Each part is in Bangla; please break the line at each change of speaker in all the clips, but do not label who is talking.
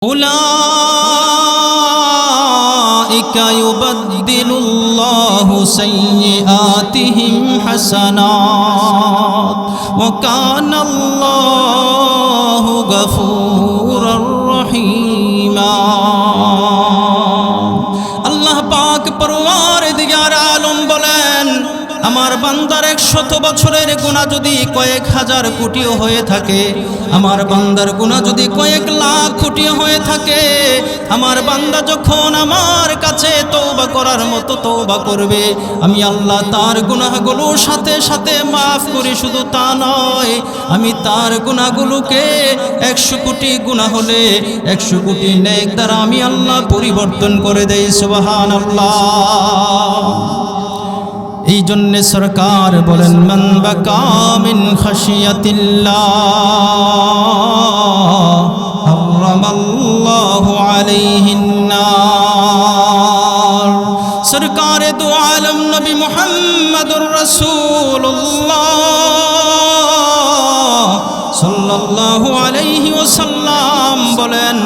أولئك يبدل الله سيئاتهم حسنات وكان الله غفورا رحيما আল্লাহ পাক পরওয়ারদিগার আলম বলেন, আমার বান্দার 100 বছরের গুনাহ যদি কয়েক হাজার কোটিও হয়ে থাকে, আমার বান্দার গুনাহ যদি কয়েক লাখ কোটিও হয়ে থাকে, আমার বান্দা যখন আমার কাছে তওবা করার মতো তওবা করবে, আমি আল্লাহ তার গুনাহগুলো সাথে সাথে মাফ করি। শুধু তা নয়, আমি তার গুনাহগুলোকে 100 কোটি গুনাহ হলে 100 কোটি নেক দ্বারা আমি আল্লাহ পরিবর্তন করে দেই। সুবহানাল্লাহ। এই জন্য সরকার বলেন, মান বাকা মিন খাশিয়াতিল্লাহ হারামাল্লাহু আলাইহিন নার। সরকার দু আলম নবী মুহাম্মদুর রাসূলুল্লাহ সাল্লাল্লাহু আলাইহি ওয়াসাল্লাম বলেন,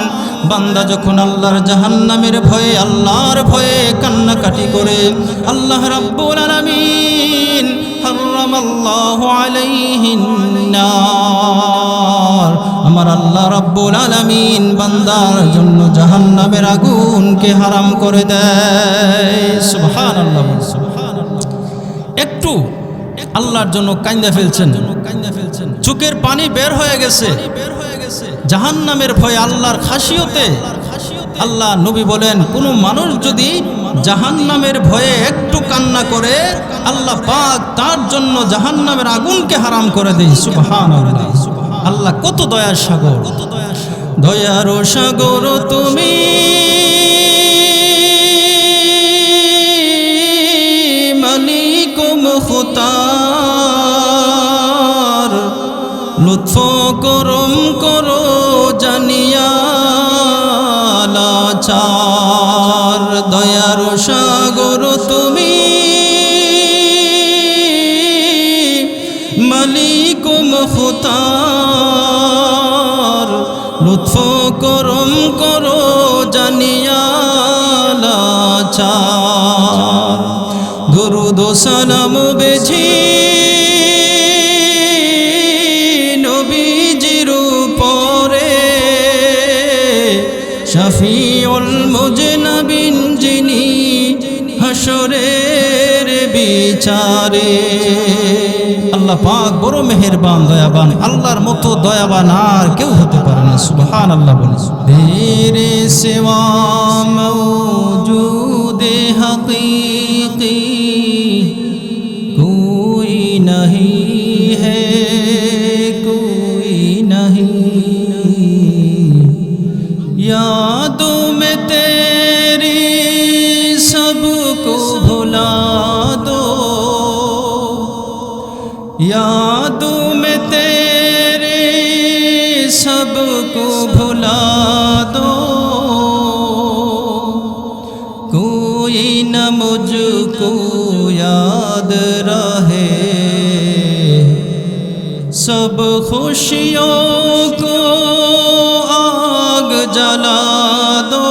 বান্দা যখন আল্লাহর জাহান্নামের ভয়ে, আল্লাহর ভয়ে কান্নাকাটি করে, আল্লাহ রাব্বুল আলামিন হারামাল্লাহু আলাইহিন নার, আমার আল্লাহ রাব্বুল আলামিন বান্দার জন্য জাহান্নামের আগুনকে হারাম করে দেয়। সুবহানাল্লাহ। একটু আল্লাহর জন্য কান্দা ফেলছেন, চোখের পানি বের হয়ে গেছে জাহান্নামের ভয়ে, আল্লাহর খাশিয়তে। আল্লাহ নবী বলেন, কোনো মানুষ যদি জাহান্নামের ভয়ে একটু কান্না করে, আল্লাহ পাক তার জন্য জাহান্নামের আগুনকে হারাম করে দেয়। সুবহানাল্লাহ। আল্লাহ কত দয়ার সাগর, দয়ার সাগর তুমি, মালিক মুখতার, লুৎফ করম করো জানিয়া লাচার। দয়ার সাগর তুমি, মালিক মুখতার, লুৎফ করম করো জানিয়া লাচার। দুরুদ ও সালাম বেঝি নবীজির উপরে, শফিউল মুজনাবিন যিনি হাসরের বিচারে। আল্লাহ পাক বড় মেহেরবান, দয়াবান। আল্লাহর মতো দয়াবান আর কেউ হতে পারে না। সুবহানাল্লাহ। বলে তেরে সিওয়া মওজুদে হকীকি কোই नहीं है, कोई नहीं। यादों में तेरी सबको भुला दो, यादों में तेरी सबको भुला दो, कोई न मुझको याद रहे, सब खुशियों को आग जला दो,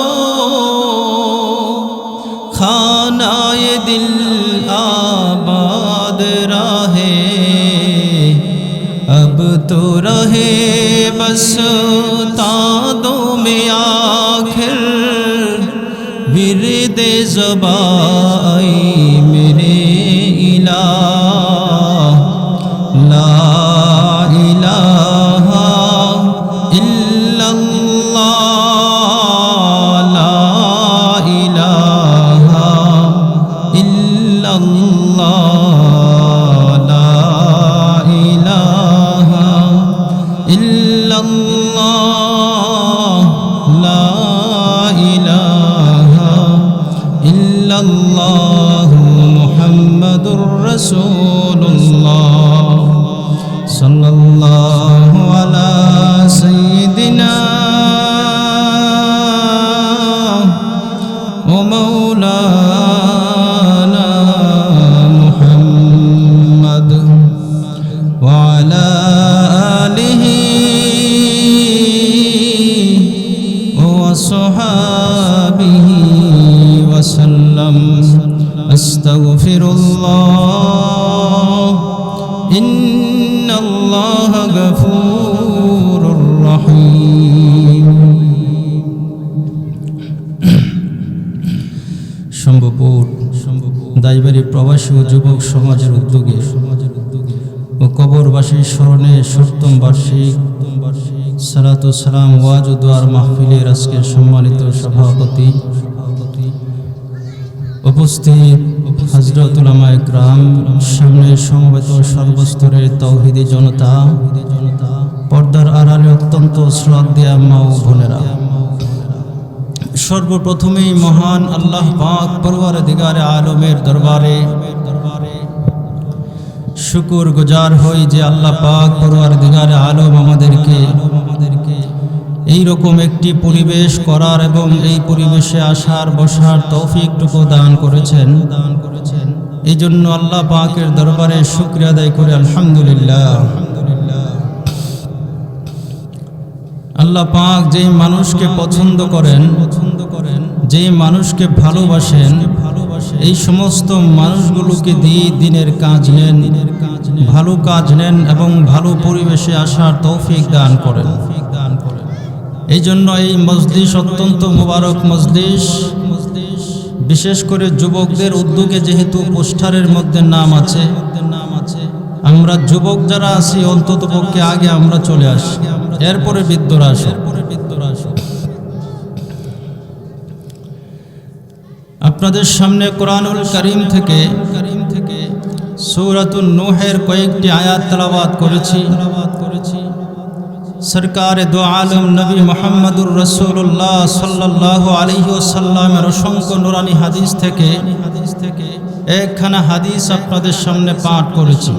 खानाए दिल आबाद रहे, अब तो रहे बस तादों में आखिर, विरदे ज़बाई मेरे इलाह, ला इलाहा इल्लल्लाह, ला इलाहा इल्लल्लाह, ला इलाहा इल्लल्लाह, ला इलाहा इल्लल्लाह, मुहम्मदुर रसूलुल्लाह सल्लल्लाहु अला सय्यिदिना व मौलाना मुहम्मद व अला आलिहि وصحابه وسلم أستغفر الله إن الله غفور رحيم সম্ভবপুর দাইবাড়ি প্রবাসী ও যুবক সমাজের উদ্যোগে ও কবরবাসীর স্মরণে ৭০তম বার্ষিক সালাতু সালাম ওয়াজ ও দোয়ার মাহফিলের আজকের সম্মানিত সভাপতি উপস্থিত হযরত উলামায়ে কেরাম, সামনে সমবেত সর্বস্তরের তাওহীদি জনতা, পর্দার আড়ালে অত্যন্ত শ্রদ্ধেয় মা ও বোনেরা, সর্বপ্রথমেই মহান আল্লাহ পাক পরওয়ারদিগারে আলমের দরবারে শুকর গুজার হই যে আল্লাহ পাক পরওয়ারদিগারে আলম আমাদেরকে এইরকম একটি পরিবেশ করার এবং এই পরিবেশে আসার বসার তৌফিকটুকু দান করেছেন। এই জন্য আল্লাহ পাকের দরবারে শুকরিয়া আদায় করে আলহামদুলিল্লাহ। আল্লাহ পাক যেই মানুষকে পছন্দ করেন, যেই মানুষকে ভালোবাসেন, এই সমস্ত মানুষগুলোকে দিয়ে দিনের কাজ নেন, ভালো কাজ নেন এবং ভালো পরিবেশে আসার তৌফিক দান করেন। এই জন্য এই মজলিস অত্যন্ত মুবারক মজলিস, বিশেষ করে যুবকদের উদ্যোগে যেহেতু পোস্টারের মধ্যে নাম আছে, আমরা যুবক যারা আছি অন্তত পক্ষে আগে আমরা চলে আসি, এরপরে বৃদ্ধরা আসে। আপনাদের সামনে কোরআনুল কারীম থেকে সূরাতুন নূহের কয়েকটি আয়াত তেলাওয়াত করেছি। সরকারে দো আলম নবী মুহাম্মদুর রাসূলুল্লাহ সাল্লাল্লাহু আলাইহি ওয়াসাল্লামের অসংখ্য নুরানি হাদিস থেকে একখানা হাদিস আপনাদের সামনে পাঠ করেছি।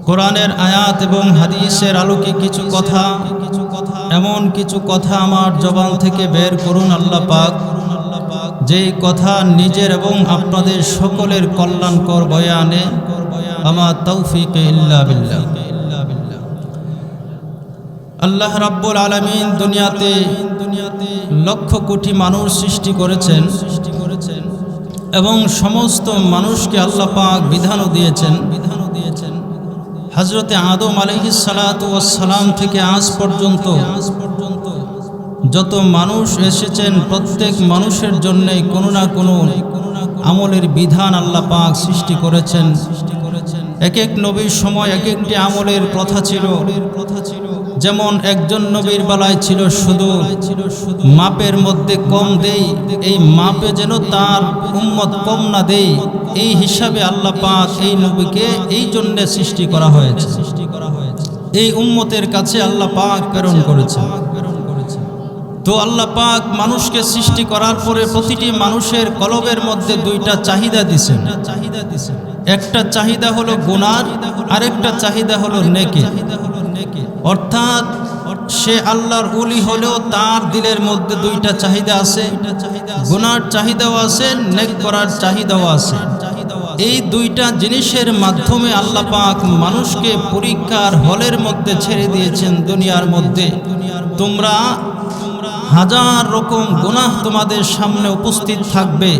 কোরআনের আয়াত এবং হাদিসের আলোকে কিছু কথা, এমন কিছু কথা আমার জবান থেকে বের করুন আল্লাহ পাক, যেই কথা নিজের এবং আপনাদের সকলের কল্যাণকর বয়ানে আমার তৌফিক ইল্লা বিল্লাহ। আল্লাহ রাব্বুল আলামিন দুনিয়াতে লক্ষ কোটি মানুষ সৃষ্টি করেছেন এবং সমস্ত মানুষকে আল্লাহ পাক বিধানও দিয়েছেন। হযরতে আদম আলাইহিস সালাতু ওয়াস সালাম থেকে আজ পর্যন্ত যত মানুষ এসেছেন, প্রত্যেক মানুষের জন্যই কোনো না কোনো আমলের বিধান আল্লাহ পাক সৃষ্টি করেছেন। এক এক নবীর সময় এক একটি আমলের প্রথা ছিল। যেমন একজন নবীর বেলায় ছিল শুধু মাপের মধ্যে কম দেই, এই মাপে যেন তার উম্মত কম না দেই, এই হিসাবে আল্লাহ পাক এই নবীকে এই জন্য সৃষ্টি করা হয়েছে। এই উম্মতের কাছে আল্লাহ পাক প্রেরণ করেছেন। তো আল্লাহ পাক মানুষকে সৃষ্টি করার পরে প্রতিটি মানুষের কলবের মধ্যে দুইটা চাহিদা দিয়েছেন। একটা চাহিদা হলো গুনার, আরেকটা চাহিদা হলো নেকি। অর্থাৎ সে আল্লাহর ওলি হলেও তার দিলের মধ্যে দুইটা চাহিদা আছে, গুনার চাহিদাও আছে, নেক করার চাহিদাও আছে। এই দুইটা জিনিসের মাধ্যমে আল্লাহ পাক মানুষকে পরীক্ষার হলের মধ্যে ছেড়ে দিয়েছেন। দুনিয়ার মধ্যে তোমরা হাজার রকম গুনাহ তোমাদের সামনে উপস্থিত থাকবে,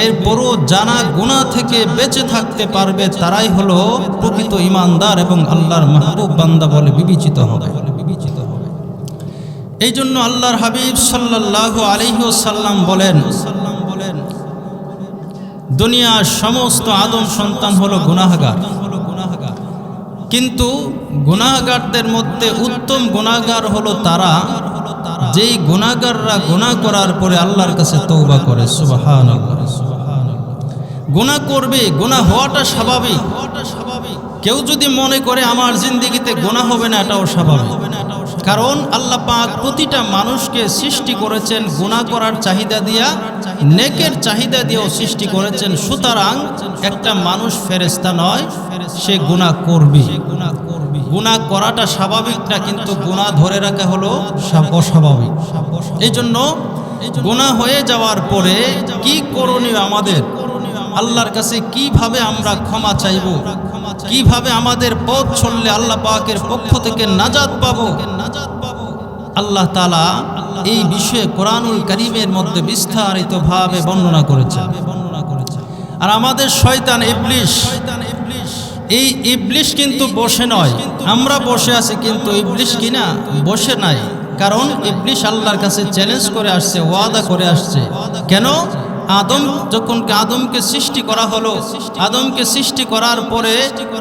এরপরও যারা গুনাহ থেকে বেঁচে থাকতে পারবে তারাই হলো প্রকৃত ঈমানদার এবং আল্লাহর মাহবুব বান্দা বলে বিবেচিত হবে। এই জন্য আল্লাহর হাবিব সাল্লাল্লাহু আলাইহি ওয়াসাল্লাম বলেন, দুনিয়ার সমস্ত আদম সন্তান হলো গুনাহগার, কিন্তু গুনাহগারদের মধ্যে উত্তম গুনাহগার হলো তারা যেই গুনাহগাররা গুনাহ করার পরে আল্লাহর কাছে তওবা করে। সুবহানাল্লাহ। গুনাহ করবে, গুনাহ হওয়াটা স্বাভাবিক। কেউ যদি মনে করে আমার জিন্দেগিতে গুনাহ হবে না, এটাও স্বাভাবিক। কারণ আল্লাহ পাক প্রতিটা মানুষকে সৃষ্টি করেছেন গুনাহ করার চাহিদা দিয়া, নেকের চাহিদা দিয়েও সৃষ্টি করেছেন। সুতরাং একটা মানুষ ফেরেশতা নয়, সে গুনাহ করবে। গুনাহ করাটা স্বাভাবিক না, কিন্তু গুনাহ ধরে রাখা হলো অস্বাভাবিক। এই জন্য গুনাহ হয়ে যাওয়ার পরে কি করণীয় আমাদের, আল্লাহর কাছে কিভাবে আমরা ক্ষমা চাইব, কিভাবে আমাদের পথ চললে আল্লাহ পাকের পক্ষ থেকে নাজাত পাবো, আল্লাহ তাআলা এই বিষয়ে কোরআনুল কারীমের মধ্যে বিস্তারিতভাবে বর্ণনা করেছেন। আর আমাদের শয়তান ইবলিস, এই ইবলিস কিন্তু বসে নয়, আমরা বসে আছি, কিন্তু ইবলিস কিনা বসে নাই। কারণ ইবলিস আল্লাহর কাছে চ্যালেঞ্জ করে আসছে, ওয়াদা করে আসছে। কেন? যখন আদমকে সৃষ্টি করা হলো, আদমকে সৃষ্টি করার পরে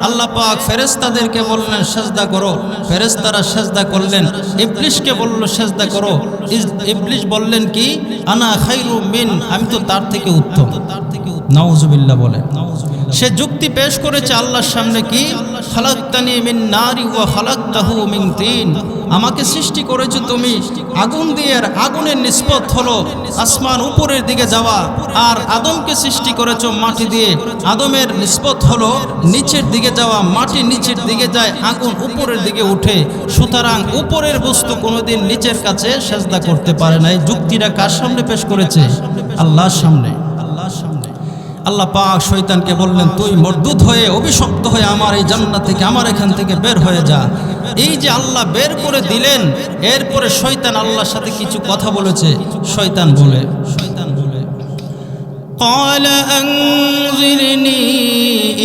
আল্লাহ পাক ফেরেশতাদেরকে বললেন সেজদা করো, ফেরেশতারা সেজদা করলেন। ইবলিসকে বলল সেজদা করো, ইবলিস বললেন কি, আনা খায়রু মিন, আমি তো তার থেকে উত্তম। নাউজুবিল্লাহ বলে সে যুক্তি পেশ করেছে আল্লাহর সামনে কি, খালাকতানি মিন নারি ওয়া খালাকতাহু মিন তিন, আমাকে সৃষ্টি করেছো তুমি আগুন দিয়ে, আর আগুনের নিসবত হলো আসমান উপরের দিকে যাওয়া, আর আদমকে সৃষ্টি করেছো মাটি দিয়ে, আদমের নিসবত হলো নিচের দিকে যাওয়া, মাটি নিচের দিকে যায়, আগুন উপরের দিকে উঠে। সুতরাং উপরের বস্তু কোনোদিন নিচের কাছে সেজদা করতে পারে না। এই যুক্তিটা কার সামনে পেশ করেছে? আল্লাহর সামনে। আল্লাহ পাক শয়তানকে বললেন, তুই মরদুদ হয়ে, অভিশপ্ত হয়ে আমার এই জান্নাত থেকে, আমার এখান থেকে বের হয়ে যা। এই যে আল্লাহ বের করে দিলেন, এরপরে শয়তান আল্লাহর সাথে কিছু কথা বলেছে। শয়তান বলে قال أنظرني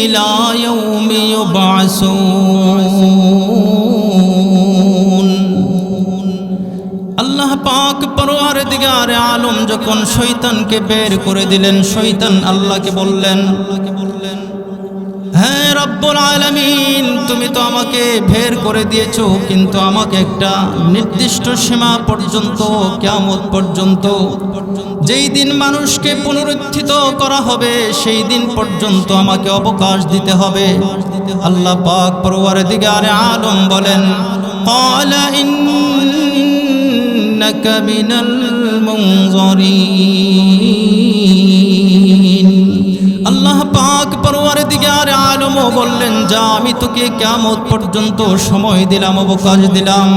إلى يوم يبعثون। আল্লাহ পাক পরওয়ারদিগার আলম যখন শয়তানকে বের করে দিলেন, শয়তান আল্লাহকে বললেন, হ্যাঁ রব্বুল আলামিন, তুমি তো আমাকে বের করে দিয়েছো, কিন্তু আমাকে একটা নির্দিষ্ট সীমা পর্যন্ত, কিয়ামত পর্যন্ত, যেই দিন মানুষকে পুনরুত্থিত করা হবে, সেই দিন পর্যন্ত আমাকে অবকাশ দিতে হবে। আল্লাহ পাক পরওয়ারদিগার আলম বলেন, ক্বালা ইন্নাকা মিনাল মুনযারিন। আল্লাহ পাক পরওয়ারদিগার আলম বললেন, যা আমি তোকে কিয়ামত পর্যন্ত সময় দিলাম, অবকাশ দিলাম।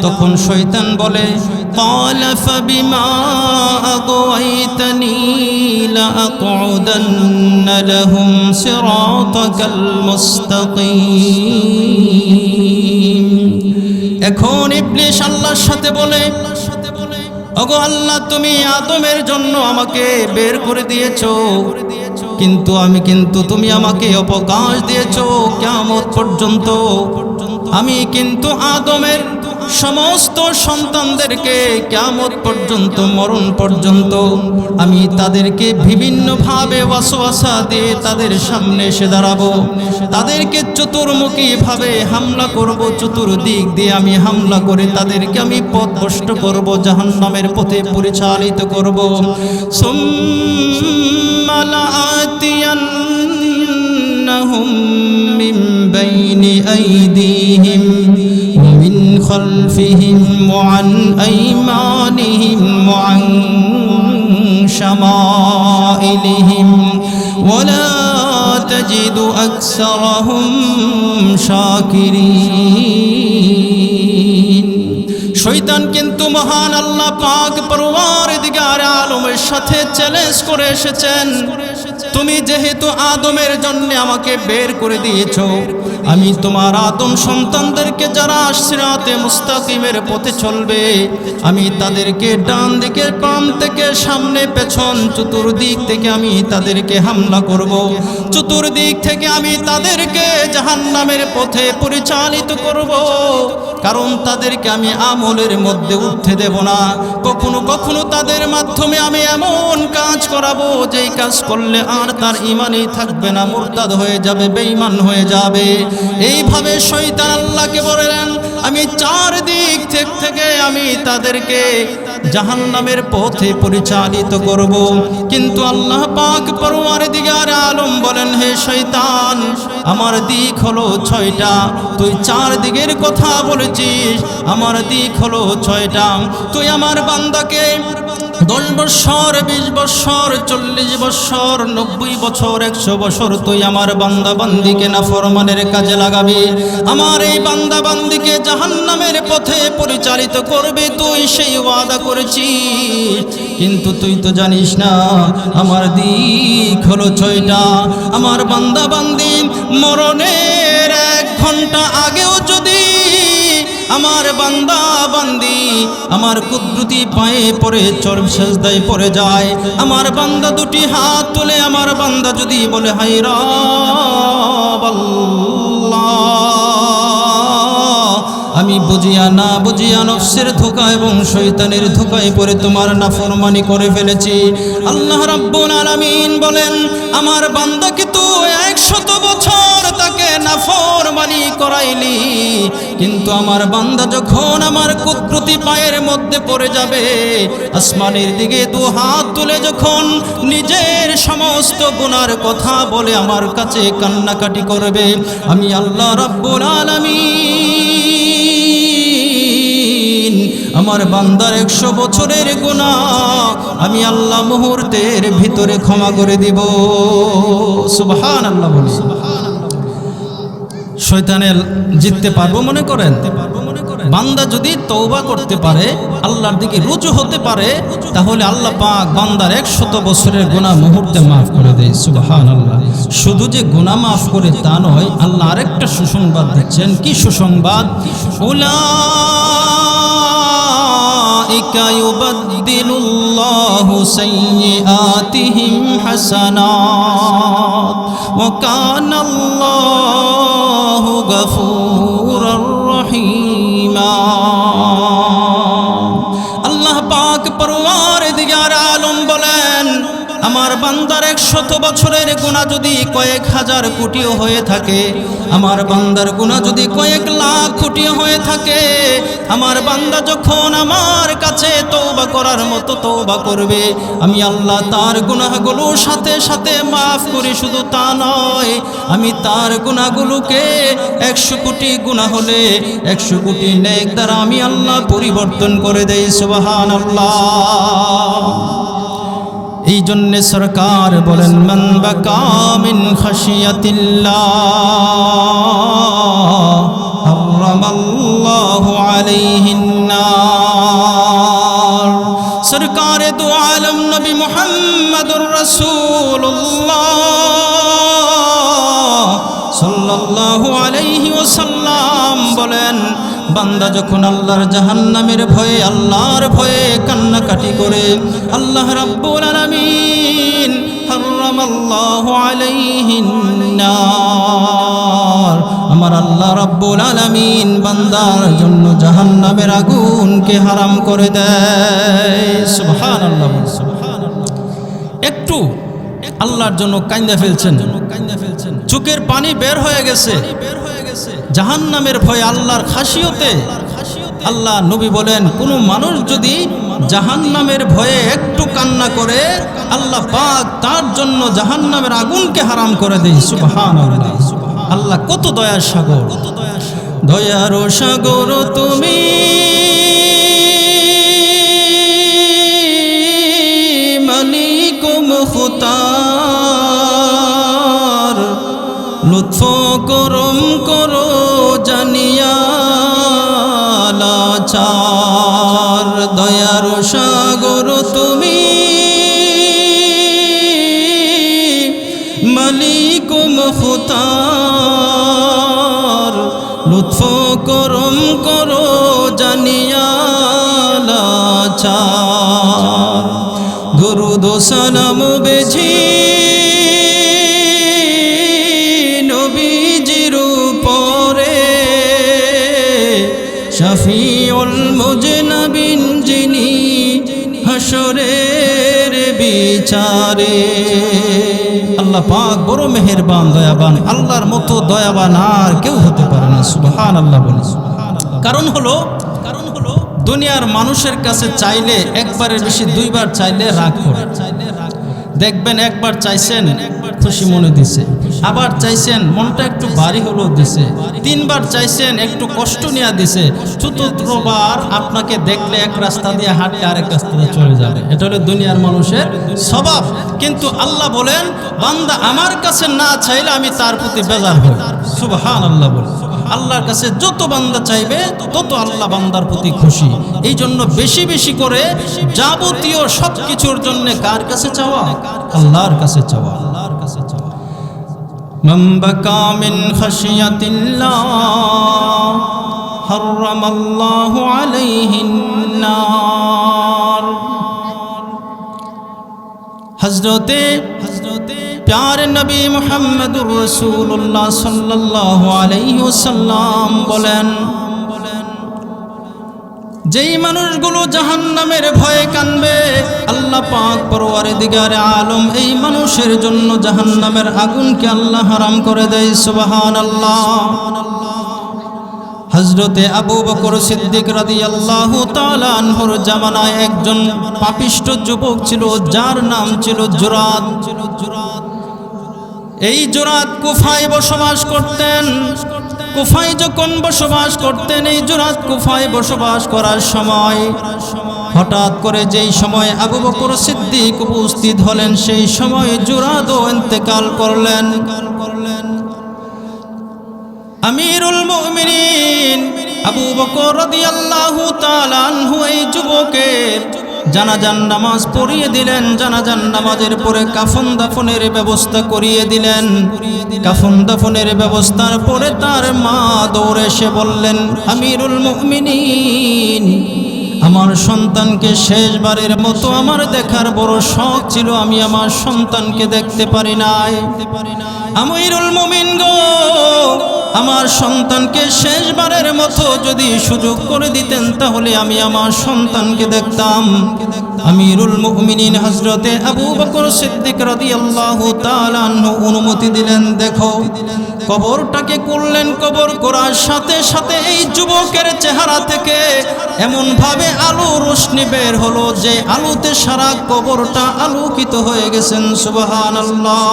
তখন শয়তান বলে, ক্বালা ফাবিমা আগওয়াইতানি লাআকউদান্না লাহুম সিরাতাকাল মুস্তাকিম। এখন ইবলিস আল্লাহর সাথে বলে, ওগো আল্লাহ, তুমি আদমের জন্য আমাকে বের করে দিয়েছো, কিন্তু তুমি আমাকে অবকাশ দিয়েছো কিয়ামত পর্যন্ত। আমি কিন্তু আদমের সমস্ত সন্তানদেরকে কিয়ামত পর্যন্ত, মরণ পর্যন্ত আমি তাদেরকে বিভিন্নভাবে ওয়াসওয়াসা দিয়ে তাদের সামনে এসে দাঁড়াবো, তাদেরকে চতুর্মুখীভাবে হামলা করব, চতুর্দিক দিয়ে আমি হামলা করে তাদেরকে আমি পথভ্রষ্ট করব, জাহান্নামের পথে পরিচালিত করব। সুম্মা লাআতিয়ান্নাহুম মিন বাইনি আইদিহিম ومن خلفهم وعن أيمانهم وعن شمائلهم ولا تجد أكثرهم شاكرين। শয়তান কিন্তু মহান আল্লাহ পাক পরওয়ারদিগার আলমের সাথে চ্যালেঞ্জ করে এসেছেন, তুমি যেহেতু আদমের জন্য আমাকে বের করে দিয়েছো, আমি তোমার আদম সন্তানদেরকে যারা সিরাতে মুস্তাকিমের পথে চলবে, আমি তাদেরকে ডান দিকে, বাম থেকে, সামনে, পেছন, চতুর্দিক থেকে আমি তাদেরকে হামলা করব, চতুর্দিক থেকে আমি তাদেরকে জাহান্নামের পথে পরিচালিত করব। কারণ তাদেরকে আমি আমলের মধ্যে উঠতে দেব না। কখনো কখনো তাদের মাধ্যমে আমি এমন কাজ করাবো, যেই কাজ করলে আর তার ঈমানই থাকবে না, মুরতাদ হয়ে যাবে, বেঈমান হয়ে যাবে। এইভাবে শয়তান আল্লাহকে বললেন, আমি চারদিক থেকে আমি তাদেরকে জাহান্নামের পথে পরিচালিত করব। কিন্তু আল্লাহ পাক পরওয়ারদিগার আলম বলেন, হে শয়তান, আমার দিক হলো 6টা, তুই 4 দিকের কথা বলেছিস, আমার দিক হলো 6টা। তুই আমার বান্দাকে 10 বছর, 20 বছর, 40 বছর, 90 বছর, 100 বছর তুই আমার বান্দা বান্দিকে নাফরমানের কাজে লাগাবি, আমার এই বান্দা বান্দিকে জাহান্নামের পথে পরিচালিত করবি, তুই সেই ওয়াদা করেছিস। কিন্তু তুই তো জানিস না আমার দিক হলো 6টা। আমার বান্দা বান্দি মরণের 1 ঘন্টা আগেও যদি আমার বান্দা বান্দি আমার কুদরতি পায়ে পড়ে চরম সেজদায় পড়ে যায়, আমার বান্দা দুটি হাত তুলে আমার বান্দা যদি বলে হায় রব আল্লাহ, আমি বুঝিয়া না বুঝিয়া নফসের ধোঁকা এবং শয়তানের ধোঁকায় পড়ে তোমার নাফরমানি করে ফেলেছি। আল্লাহ রাব্বুল আলামিন বলেন আমার বান্দাকে তো 100 বছর তাকে নাফরমানি করাইলি, কিন্তু আমার বান্দা যখন আমার কুদরতি পায়ের মধ্যে পড়ে যাবে, আসমানের দিকে 2 হাত তুলে যখন নিজের সমস্ত গুনার কথা বলে আমার কাছে কান্নাকাটি করবে, আমি আল্লাহ রাব্বুল আলামিন আমার বান্দার 100 বছরের গুনাহ আমি আল্লাহ মুহূর্তের ভিতরে ক্ষমা করে দিব। সুবহানাল্লাহ বলি। শয়তানের জিততে পারবো মনে করেন? বান্দা যদি তওবা করতে পারে, আল্লাহর দিকে রুজু হতে পারে, তাহলে আল্লাহ পাক বান্দার 100 বছরের গুনাহ মুহূর্তে মাফ করে দেয়। সুবহানাল্লাহ। শুধু যে গুনাহ মাফ করে তা নয়, আল্লাহ আরেকটা সুসংবাদ দিচ্ছেন। কি সুসংবাদ? উলাইকা ইউবাদদিলুল্লাহু সাইয়্যাতিহিম হাসানাত ওয়া কানাল্লাহু গফুরুর রহিমা। আল্লাহ পাক পরওয়ারদিগার আলম বলেন আমার বান্দার 100 বছরের গুনাহ যদি কয়েক হাজার কোটিও হয়ে থাকে, আমার বান্দার গুনাহ যদি কয়েক লাখ কোটিও হয়ে থাকে, আমার বান্দা যখন আমার কাছে তওবা করার মতো তওবা করবে, আমি আল্লাহ তার গুনাহগুলো সাথে সাথে মাফ করি। শুধু তা নয়, আমি তার গুনাহগুলোকে 100 কোটি গুনাহ হলে 100 কোটি নেক দ্বারা আমি আল্লাহ পরিবর্তন করে দেই। সুবহানাল্লাহ। এই জন্য সরকার বলেন মান বাকা মিন খাশিয়াতিল্লাহ হারামাল্লাহু আলাইহিন নার। সরকার দু আলম নবী মুহাম্মদুর রাসূলুল্লাহ সাল্লাল্লাহু আলাইহি ওয়াসাল্লাম বলেন বান্দা যখন আল্লাহর জাহান্নামের ভয়ে আল্লাহর ভয়ে কান্নাকাটি করে, আল্লাহ রাব্বুল আলামিন হারামাল্লাহু আলাইহিন নার, আমার আল্লাহ রাব্বুল আলামিন বান্দার জন্য জাহান্নামের আগুনকে হারাম করে দেয়। সুবহানাল্লাহ। একটু আল্লাহর জন্য কান্দা ফেলছেন, চোখের পানি বের হয়ে গেছে জাহান্নামের ভয়ে আল্লাহর খাশিয়তে। আল্লাহ নবী বলেন কোন মানুষ যদি জাহান্নামের ভয়ে একটু কান্না করে, আল্লাহ পাক তার জন্য জাহান্নামের আগুনকে হারাম করে দেয়। সুবহানাল্লাহ। আল্লাহ কত দয়ার সাগর, দয়ার সাগর তুমি, মালিক মুখতার, লুৎফ করম করো জানিয়া লাচার। দয়ার সাগর তুমি, মালিক মুখতার, লুৎফ করম করো জানিয়া লাচার। দুরুদ ও সালাম বেঝি নবীজির উপরে, শাফিউল মুজনাবিন যিনি হাসরের বিচারে। আল্লাহ পাক বড় মেহেরবান দয়াবান, আল্লাহর মতো দয়াবান আর কেউ হতে পারে না। সুবহানাল্লাহ বলি। কারণ হলো দুনিয়ার মানুষের কাছে চাইলে একবারের বেশি 2 বার চাইলে রাগ করে। দেখবেন একবার চাইছেন খুশি মনে দিছে, আবার চাইছেন মনটা একটু ভারী হলো দিছে, 3 বার চাইছেন একটু কষ্ট নিয়ে দিছে, 4বার আপনাকে দেখলে এক রাস্তা দিয়ে হাঁটলে আরেক রাস্তা দিয়ে চলে যাবে। এটা হলো দুনিয়ার মানুষের স্বভাব। কিন্তু আল্লাহ বলেন বান্দা আমার কাছে না চাইলে আমি তার প্রতি বেজার হই। সুবহানাল্লাহ বলে। আল্লাহর কাছে যত বান্দা চাইবে তত আল্লাহ বান্দার প্রতি খুশি। এই জন্য বেশি বেশি করে যাবতীয় সব কিছুর জন্য কার কাছে চাওয়া? আল্লাহর কাছে চাওয়া। মান বাকা মিন খাশিয়াতিল্লাহ হারামাল্লাহু আলাইহিন নার। হযরতে প্যারে নবী মুহাম্মদুর রাসূলুল্লাহ সাল্লাল্লাহু আলাইহি ওয়াসাল্লাম বলেন, যেই মানুষগুলো জাহান্নামের ভয়ে কাঁদবে, আল্লাহ পাক পরওয়ারদিগারে আলম এই মানুষের জন্য জাহান্নামের আগুনকে আল্লাহ হারাম করে দেয়। সুবহানাল্লাহ। হযরতে আবু বকর সিদ্দিক রাদিয়াল্লাহু তাআলা আনহুর জামানায় একজন পাপিষ্ঠ যুবক ছিল, যার নাম ছিল জুরাদ। এই জুরাদ কুফায় বসবাস করতেন। কুফায় যখন বসবাস করতেন, এই জুরাদ কুফায় বসবাস করার সময় হঠাৎ করে যেই সময় আবু বকর সিদ্দিক উপস্থিত হলেন, সেই সময় জুরাদও ইন্তেকাল করলেন। আমিরুল মুমিনিন আবু বকর রাদিয়াল্লাহু তাআলা আনহু এই যুবকের জানাজার নামাজ পড়িয়ে দিলেন। জানাজার নামাজের পরে কাফন দাফনের ব্যবস্থা করিয়ে দিলেন। কাফন দাফনের ব্যবস্থার পরে তার মা দৌড়ে এসে বললেন, আমিরুল মুমিনিন, আমার সন্তানকে শেষবারের মতো আমার দেখার বড় শখ ছিল, আমি আমার সন্তানকে দেখতে পারি নাই। আমিরুল মুমিন গো, আমার সন্তানকে শেষবারের মতো যদি সুযোগ করে দিতেন তাহলে আমি আমার সন্তানকে দেখতাম। আমিরুল মুমিনিন হযরতে আবু বকর সিদ্দিক রাদিয়াল্লাহু তাআলা আনহু অনুমতি দিলেন। দেখো, কবরটাকে করলেন। কবর করার সাথে সাথে এই যুবকের চেহারা থেকে এমন ভাবে আলো রোশনি বের হলো যে আলোতে সারা কবরটা আলোকিত হয়ে গেছেন। সুবহানাল্লাহ।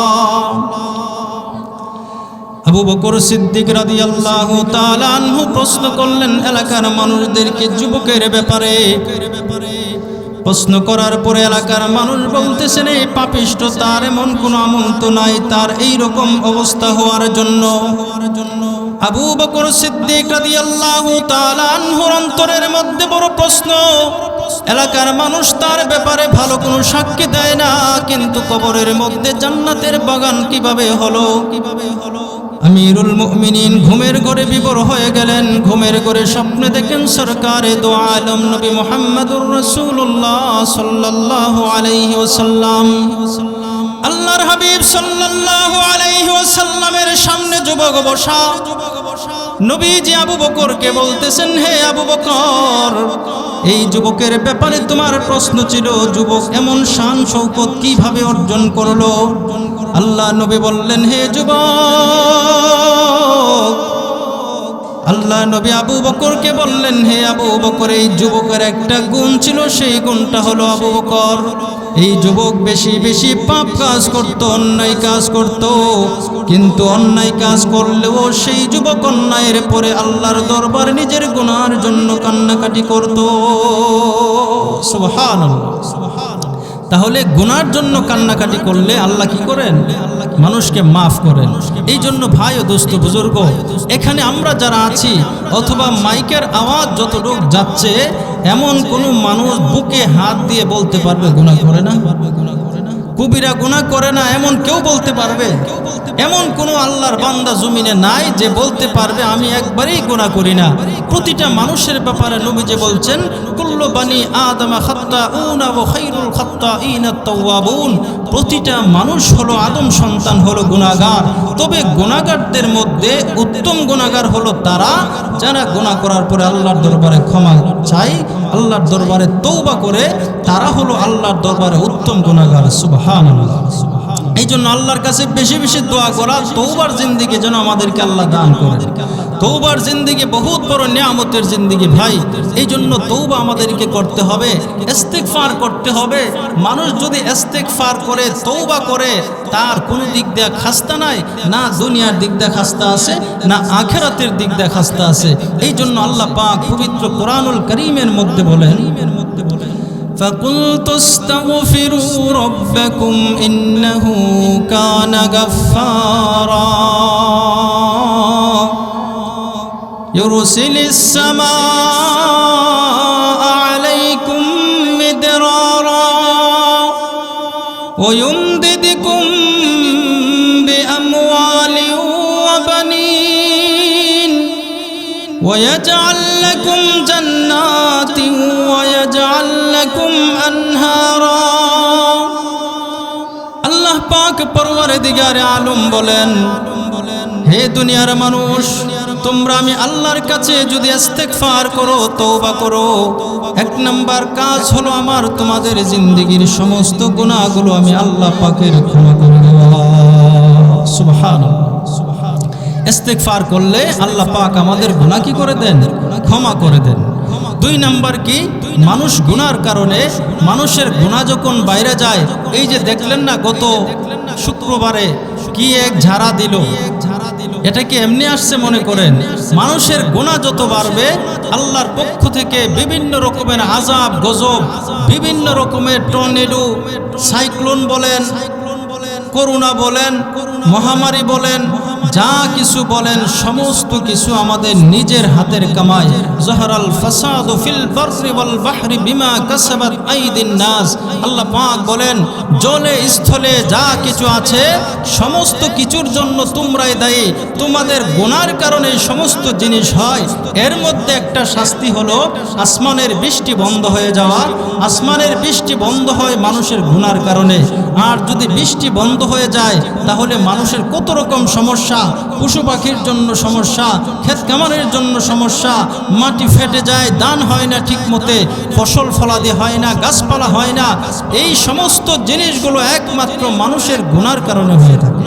আবু বকর সিদ্দিক রাদিয়াল্লাহু তাআলা আনহু প্রশ্ন করলেন এলাকার মানুষদেরকে যুবকের ব্যাপারে। প্রশ্ন করার পরে এলাকার মানুষ বলতেছেন, এই পাপিষ্ঠ, তার এমন কোনো আমল তো নাই তার এই রকম অবস্থা হওয়ার জন্য। আবু বকর সিদ্দিক রাদিয়াল্লাহু তাআলা আনহুর অন্তরের মধ্যে বড় প্রশ্ন। এলাকার মানুষ তার ব্যাপারে ভালো কোনো সাক্ষী দেয় না, কিন্তু কবরের মধ্যে জান্নাতের বাগান কিভাবে হলো? আমিরুল মুমিনিন ঘুমের ঘরে বিভোর হয়ে গেলেন। ঘুমের ঘরে স্বপ্নে দেখেন সরকারে দো আলম নবী মুহাম্মদুর রাসূলুল্লাহ সাল্লাল্লাহু আলাইহি ওয়াসাল্লাম, আল্লাহর হাবিব সাল্লাল্লাহু আলাইহি ওয়াসাল্লামের সামনে যুবক বসা। নবীজি আবু বকরকে বলতেছেন, হে আবু বকর, এই যুবকের ব্যাপারে তোমার প্রশ্ন ছিল, যুবক এমন শান শৌকত কিভাবে অর্জন করলো? আল্লাহ নবী বললেন, হে যুবক, আল্লাহ নবী আবু বকরকে বললেন, হে আবু বকর, এই যুবকের একটা গুণ ছিল, সেই গুণটা হলো আবু বকর, এই যুবক বেশি বেশি পাপ কাজ করত, অন্যায় কাজ করত, কিন্তু অন্যায় কাজ করলেও সেই যুবক অন্যায়ের পরে আল্লাহর দরবারে নিজের গুনার জন্য কান্নাকাটি করত। সুবহানাল্লাহ। তাহলে গুনার জন্য কান্নাকাটি করলে আল্লাহ কি করেন? মানুষকে মাফ করেন। এই জন্য ভাই ও দোস্ত বুজুর্গ, এখানে আমরা যারা আছি অথবা মাইকের আওয়াজ যতটুক যাচ্ছে, এমন কোনো মানুষ বুকে হাত দিয়ে বলতে পারবে গুনাহ করে না? কবিরা গুনাহ করে না এমন কেউ বলতে পারবে? এমন কোনো আল্লাহর বান্দা জমিনে নাই যে বলতে পারবে আমি একবারেই গুনাহ করি না। প্রতিটা মানুষের ব্যাপারে নবীজি বলছেন, কুল্লু বানি আদম খাত্তাউন ওয়া খায়রুল খাত্তাইন আত-তাওয়াবুন। প্রতিটা মানুষ হলো আদম সন্তান, হলো গুনাহগার, তবে গুনাহগারদের মধ্যে উত্তম গুনাহগার হলো তারা যারা গুনাহ করার পরে আল্লাহর দরবারে ক্ষমা চায়, আল্লাহর দরবারে তওবা করে, তারা হলো আল্লাহর দরবারে উত্তম গুনাহগার। সুবহানাল্লাহ। এই জন্য আল্লাহর কাছে বেশি বেশি দোয়া করা, তওবার জিন্দেগি যেন আমাদেরকে আল্লাহ দান করেন। তওবার জিন্দেগি বহুত বড় নিয়ামতের জিন্দেগি ভাই। এই জন্য তওবা আমাদেরকে করতে হবে, ইস্তিগফার করতে হবে। মানুষ যদি ইস্তিগফার করে, তওবা করে, তার কোনো দিক দিয়ে খাস্তা নাই, না দুনিয়ার দিক দিয়ে খাস্তা আছে, না আখিরাতের দিক দিয়ে খাস্তা আছে। এই জন্য আল্লাহ পাক পবিত্র কোরআনুল কারীমের মধ্যে বলেন, فَقُلْتُ اسْتَغْفِرُوا رَبَّكُمْ إِنَّهُ كَانَ غَفَّارًا يُرْسِلِ السَّمَاءَ عَلَيْكُمْ مِدْرَارًا وَيُمْدِدْكُمْ بِأَمْوَالٍ وَبَنِينَ ويجعل لكم جنات ويجعل لكم أنهارا আল্লাহ পাক পরওয়ারদিগারে আলম বলেন, হে দুনিয়ার মানুষ, তোমরা আমি আল্লাহর কাছে যদি ইস্তেগফার করো, তওবা করো, এক নাম্বার কাজ হলো আমার তোমাদের জিন্দেগীর সমস্ত গুনাহগুলো আমি আল্লাহ পাকের ক্ষমা করে দেওয়া। সুবহানাল্লাহ। ইস্তেগফার করলে আল্লাহ পাক আমাদের গুনাহ কি করে দেন? ক্ষমা করে দেন। দুই নাম্বার কি, মানুষ গুনার কারণে মানুষের গুনাহ যখন বাইরে যায়, এই যে দেখলেন না গত শুক্রবারে কি এক ঝাড়া দিল, এটা কি এমনি আসছে মনে করেন? মানুষের গুনাহ যত বাড়বে আল্লাহর পক্ষ থেকে বিভিন্ন রকমের আযাব গজব, বিভিন্ন রকমের টর্নেডো, সাইক্লোন বলেন, করোনা বলেন, মহামারী বলেন, যা কিছু বলেন সমস্ত কিছু আমাদের নিজের হাতের কামাই। জহরাল ফাসাদু ফিল বাররি ওয়াল বাহরি বিমা কাসাবাত আইদিন নাস। আল্লাহ পাক বলেন, জলে স্থলে যা কিছু আছে সমস্ত কিছুর জন্য তোমরাই দায়ী, তোমাদের গুনার কারণে সমস্ত জিনিস হয়। এর মধ্যে একটা শাস্তি হলো আসমানের বৃষ্টি বন্ধ হয়ে যাওয়া। আসমানের বৃষ্টি বন্ধ হয় মানুষের গুনার কারণে। আর যদি বৃষ্টি বন্ধ হয়ে যায় তাহলে মানুষের কত রকম সমস্যা, পশু পাখির জন্য সমস্যা, ক্ষেত খামারের জন্য সমস্যা, মাটি ফেটে যায়, ধান হয় না ঠিক মতে, ফসল ফলাদি হয় না, গাছপালা হয় না। এই সমস্ত জিনিসগুলো একমাত্র মানুষের গুনার কারণে হয়ে থাকে।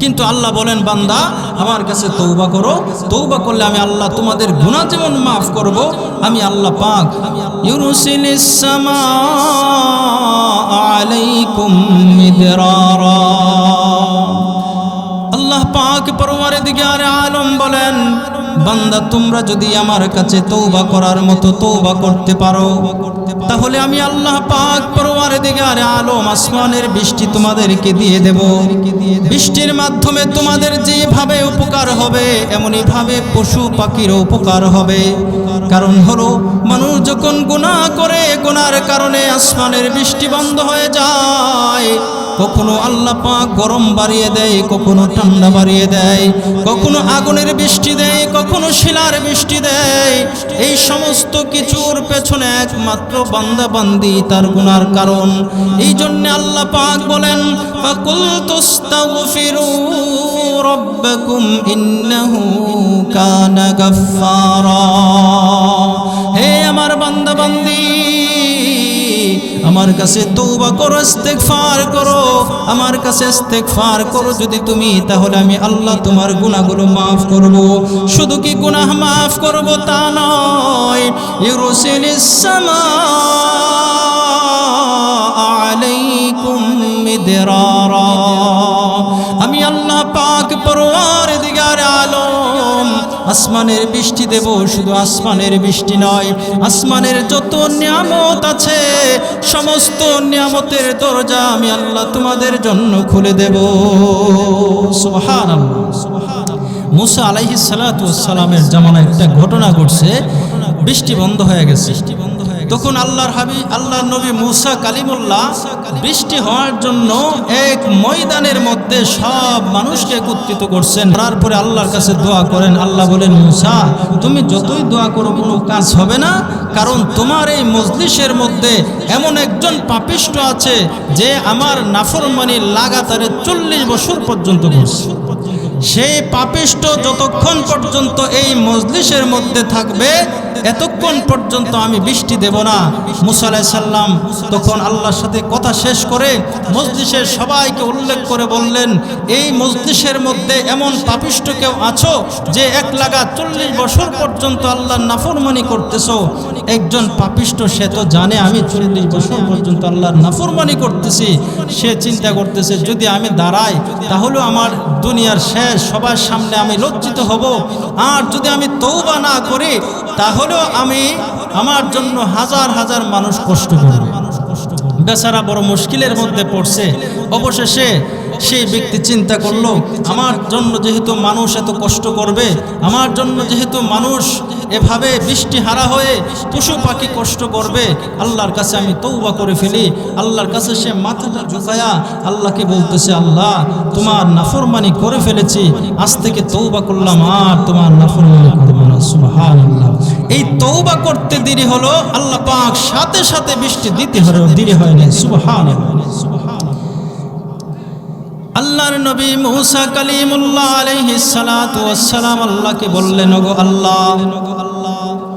কিন্তু আল্লাহ বলেন, বান্দা আমার কাছে তওবা করো, তওবা করলে আমি আল্লাহ তোমাদের গুনাহ যেমন মাফ করব, আমি আল্লাহ পাক ইউরসিলিস সামা আলাইকুম মিদরারা। আল্লাহ পাক পরওয়ারদিগারে আলম বলেন, বান্দা তোমরা যদি আমার কাছে তওবা করার মতো তওবা করতে পারো, তাহলে আমি আল্লাহ পাক পরওয়ারদিগারে আলম আসমানের বৃষ্টি তোমাদেরকে দিয়ে দেব। বৃষ্টির মাধ্যমে তোমাদের যেভাবে উপকার হবে এমনই ভাবে পশু পাখিরও উপকার হবে। কারণ হলো মানুষ যখন গুনাহ করে, গুনার কারণে আসমানের বৃষ্টি বন্ধ হয়ে যায়। কখনো আল্লাহ পাক গরম বাড়িয়ে দেয়, কখনো ঠান্ডা বাড়িয়ে দেয়, কখনো আগুনের বৃষ্টি দেয়, কখনো শিলার বৃষ্টি দেয়। এই সমস্ত কিছুর পেছনে একমাত্র বান্দা বান্দি তার গুনার কারণ। এই জন্য আল্লাহ পাক বলেন, ফাকুল তুস্তাগফিরু রাব্বাকুম ইন্নাহু কানা গাফফারা। হে আমার বান্দা বান্দি, আমার কাছে তওবা করো, ইস্তেগফার করো, আমার কাছে ইস্তেগফার করো যদি তুমি, তাহলে আমি আল্লাহ তোমার গুনাহগুলো মাফ করব। শুধু কি গুনাহ মাফ করব তা নয়, ইউরসিলিস সামা আলাইকুম মিদরারা। আমি আল্লাহ পাক পরওয়ারদিগারে আলম আসমানের বৃষ্টি দেব। শুধু আসমানের বৃষ্টি নয়, আসমানের যত নিয়ামত আছে সমস্ত নিয়ামতের দরজা আমি আল্লাহ তোমাদের জন্য খুলে দেব। সুবহানাল্লাহ। মুসা আলাইহিস সালাতু ওয়াস সালামের জামানায় একটা ঘটনা ঘটছে, বৃষ্টি বন্ধ হয়ে গেছে। তখন আল্লাহর হাবিব আল্লাহর নবী মুসা কালিমুল্লাহ বৃষ্টি হওয়ার জন্য এক ময়দানের মধ্যে সব মানুষকে একত্রিত করছেন। তারপরে আল্লাহর কাছে দোয়া করেন। আল্লাহ বলেন, মুসা তুমি যতই দোয়া করো কোনো কাজ হবে না, কারণ তোমার এই মজলিসের মধ্যে এমন একজন পাপিষ্ঠ আছে যে আমার নাফরমানি লাগাতারে 40 বছর পর্যন্ত করছে। সেই পাপিষ্ঠ যতক্ষণ পর্যন্ত এই মজলিসের মধ্যে থাকবে এতক্ষণ পর্যন্ত আমি বৃষ্টি দেব না। মুসা আলাইহিস সালাম তখন আল্লাহর সাথে কথা শেষ করে মজলিসের সবাইকে উল্লেখ করে বললেন, এই মজলিসের মধ্যে এমন পাপিষ্ঠ কেউ আছো যে এক লাগা 40 বছর পর্যন্ত আল্লাহর নাফরমানি করতেছো? একজন পাপিষ্ঠ, সে তো জানে আমি 40 বছর পর্যন্ত আল্লাহর নাফরমানি করতেছি। সে চিন্তা করতেছে যদি আমি দাঁড়াই তাহলে আমার দুনিয়ার শেষ, সবার সামনে আমি লজ্জিত হব। আর যদি আমি তওবা না করি তাহলেও আমার জন্য হাজার হাজার মানুষ কষ্ট করবে। বেচারা বড় মুশকিলের মধ্যে পড়ছে। অবশেষে সেই ব্যক্তি চিন্তা করলো, আমার জন্য যেহেতু মানুষ এত কষ্ট করবে, আমার জন্য যেহেতু মানুষ এভাবে বৃষ্টি হারা হয়ে পশু পাখি কষ্ট করবে, আল্লাহর কাছে আমি তওবা করে ফেলি। আল্লাহর কাছে সে মাথাটা ঝুঁকায়া আল্লাহকে বলতেছে, আল্লাহ তোমার নাফরমানি করে ফেলেছি, আজ থেকে তওবা করলাম আর তোমার নাফরমানি করব না। সুবহানাল্লাহ সুবহানাল্লাহ। এই তওবা করতে দেরি হলো, আল্লাহ পাক সাথে সাথে বৃষ্টি দিতে হলো, দেরি হয় না। সুবহানাল্লাহ সুবহানাল্লাহ। আল্লাহর নবী মুসা কালিমুল্লাহ আলাইহিস সালাতু ওয়াস সালাম আল্লাহকে বললেন, ওগো আল্লাহ,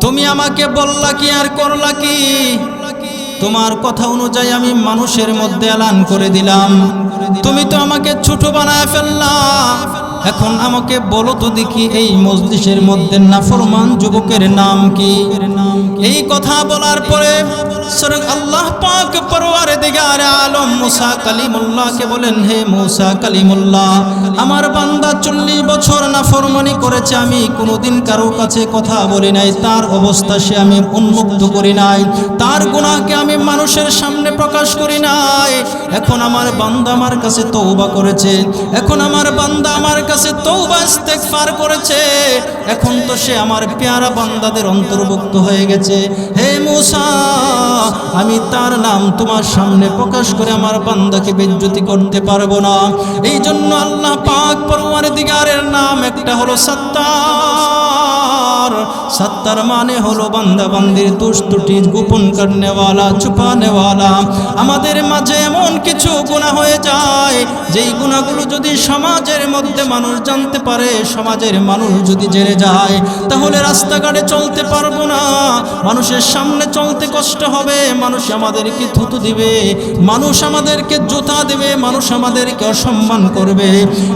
তুমি আমাকে বললা কি আর করলা কি? তোমার কথা অনুযায়ী আমি মানুষের মধ্যে এলান করে দিলাম, তুমি তো আমাকে ছোট বানায় ফেললা। এখন আমাকে বলো তো দেখি, এই মজলিসের মধ্যে নাফরমান যুবকের নাম কি? এই কথা বলার পরে স্বয়ং আল্লাহ পাক পরওয়ারদিগার আলম মুসা কালিমুল্লাহকে বলেন, হে মুসা কালিমুল্লাহ, আমার বান্দা 40 বছর নাফরমানি করেছে, আমি কোনোদিন কারো কাছে কথা বলি নাই, তার অবস্থা সে আমি উন্মুক্ত করি নাই, তার গুনাহকে আমি মানুষের সামনে প্রকাশ করি নাই। এখন আমার বান্দা আমার কাছে তওবা করেছে, এখন আমার বান্দা আমার কাছে তওবা ইস্তেগফার করেছে, এখন তো সে আমার পেয়ারা বান্দাদের অন্তর্ভুক্ত হয়ে গেছে। হে মুসা, আমি তার নাম তোমার সামনে প্রকাশ করে আমার বান্দাকে বেইজ্জতি করতে পারবো না। এই জন্য আল্লাহ পাক পরওয়ারদিগারের নাম একটা হলো সত্তার। সত্তার মানে হলো বান্দা বান্দির দোষ ত্রুটি গোপন করনেওয়ালা, ছুপানেওয়ালা। আমাদের মাঝে এমন কিছু গুনাহ হয়ে যায়, যেই গুনাহগুলো যদি সমাজের মধ্যে মানুষ জানতে পারে, সমাজের মানুষ যদি জেনে যায়, তাহলে রাস্তাঘাটে চলতে পারবো না, মানুষের সামনে চলতে কষ্ট হবে, মানুষ আমাদেরকে থুতু দিবে, মানুষ আমাদেরকে জুতা দেবে, মানুষ আমাদেরকে অসম্মান করবে।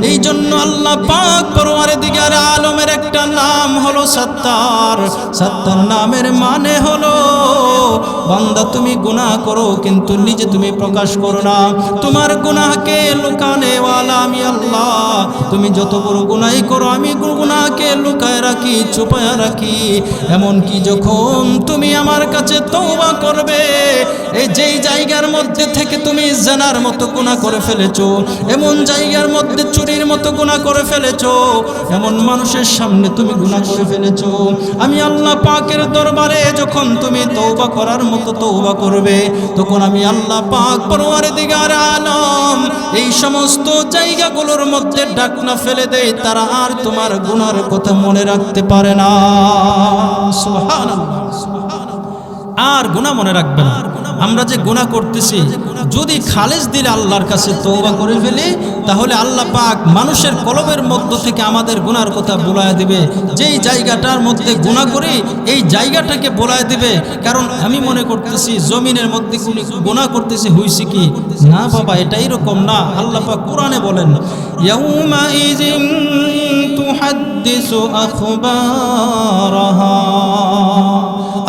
এই জন্য আল্লাহ পাক পরওয়ারদিগার আলমের একটা নাম হলো সত্তার। সত্তার নামের মানে হলো, বান্দা তুমি গুনাহ করো কিন্তু নিজে তুমি প্রকাশ করো না, তোমার গুনাহকে লুকানেওয়ালা আমি আল্লাহ। তুমি যত বড় গুনাহ করো, আমি গুনাহকে লুকায় রাখি, চুপায় রাখি। এমনকি যখন তুমি আমার কাছে তওবা করবে, এই যেই জায়গার মধ্যে থেকে তুমি জানার মতো গুনাহ করে ফেলেছো, এমন জায়গার মধ্যে চুরির মতো গুনাহ করে ফেলেছো, এমন মানুষের সামনে তুমি গুনাহ করে ফেলেছো, আমি আল্লাহ পাকের দরবারে যখন তুমি তওবা করার মতো তওবা করবে, তখন আমি আল্লাহ পাক পরওয়ারদিগার আলম এই সমস্ত জায়গাগুলোর মধ্যে ঢাকনা ফেলে দেয়, তারা আর তোমার গুনার কথা মনে রাখতে পারে না। সুবহানাল্লাহ, আর গুনাহ মনে রাখবে না। আমরা যে গুনাহ করতেছি, যদি খালেস দিলে আল্লাহর কাছে তওবা করে ফেলি, তাহলে আল্লাহ পাক মানুষের কলবের মধ্য থেকে আমাদের গুনার কথা বলায় দিবে। যেই জায়গাটার মধ্যে গুনাহ করি, এই জায়গাটাকে বলায় দিবে। কারণ আমি মনে করতেছি জমিনের মধ্যে গুনাহ করতেছি, হইছে কি না বাবা, এটা এরকম না। আল্লাহ পাক কোরআনে বলেন, ইয়াউমা ইযিন তুহাদ্দিসু আখবারাহা।